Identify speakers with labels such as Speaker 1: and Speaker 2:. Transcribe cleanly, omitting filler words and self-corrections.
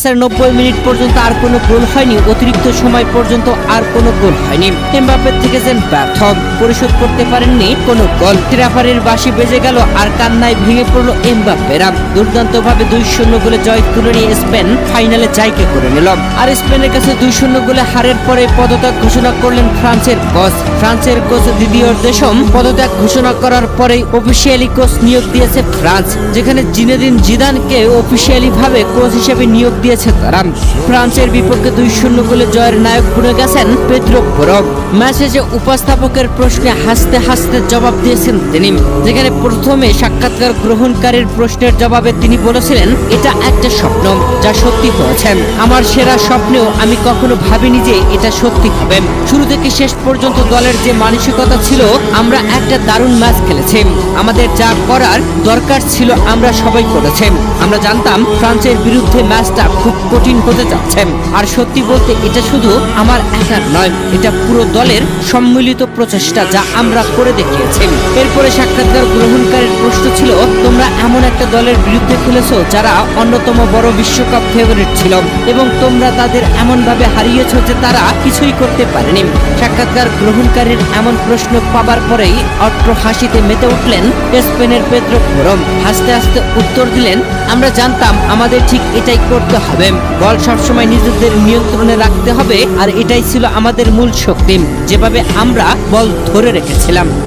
Speaker 1: 90 minute পর্যন্ত আর কোনো গোল হয়নি, অতিরিক্ত সময় পর্যন্ত আর কোনো গোল হয়নি। এমবাপ্পের থেকে যেন ব্যর্থ, পরিশোধ করতে পারেননি কোনো গোল। রেফারির বাঁশি বেজে গেল আর কান্নায় ভেঙে পড়ল এমবাপ্পেরা। দুর্দান্তভাবে 2-0 গোলে জয় তুলে নিয়ে স্পেন ফাইনালে জায়গা করে নিল। আর স্পেনের কাছে 2-0 গোলে হারের পরে পদত্যাগ ঘোষণা করলেন ফ্রান্সের কোচ দিদিয়ের দেশম। পদত্যাগ ঘোষণা করার পরে অফিসিয়ালি কোচ নিয়োগ দিয়েছে ফ্রান্স, যেখানে জিনেদিন জিদানকে অফিসিয়ালি ভাবে কোচ হিসেবে নিয়োগ দিয়েছে তারা। ফ্রান্সের বিপক্ষে 2-0 গোলে জয়ের নায়ক বনে গেছেন পেদ্রো পোরো। ম্যাচে যে উপস্থাপকের প্রশ্নে হাসতে হাসতে জবাব দিয়েছেন তিনি, যেখানে প্রথমে সাক্ষাৎকার গ্রহণকারীর প্রশ্নের জবাবে তিনি বলেছিলেন, এটা একটা স্বপ্ন যা সত্যি হয়েছে। আমার সেরা স্বপ্নেও আমি কখনো ভাবিনি যে এটা সত্যি হবে। শুরু থেকে শেষ পর্যন্ত দলের যে মানসিকতা ছিল, আমরা একটা দারুণ ম্যাচ খেলেছি। আমাদের যা করার দরকার ছিল আমরা সবাই করেছি। আমরা জানতাম ফ্রান্সের বিরুদ্ধে ম্যাচটা খুব কঠিন হতে যাচ্ছে। আর সত্যি বলতে এটা শুধু আমার একার নয়, এটা পুরো দলের সম্মিলিত প্রচেষ্টা যা আমরা করে দেখিয়েছি। এরপরে সাক্ষাৎকার গ্রহণকারীর প্রশ্ন ছিল, তোমরা এমন একটা দলের বিরুদ্ধে খেলেছো যারা অন্যতম বড় বিশ্বকাপ ফেভারিট ছিল এবং তোমরা তাদের এমন ভাবে হারিয়েছো যে তারা কিছুই করতে পারেনি। সাক্ষাৎকার গ্রহণকারীর এমন প্রশ্ন পাবার পরেই অট্ট হাসিতে মেতে উঠলেন স্পেনের পেদ্রো পোরো। হাসতে হাসতে উত্তর দিলেন, আমরা জানতাম আমাদের ঠিক এটাই করতে হবে। বল সবসময় নিজেদের নিয়ন্ত্রণে রাখতে হবে, আর এটাই ছিল আমাদের মূল শক্তি, যেভাবে আমরা বল ধরে রেখেছিলাম।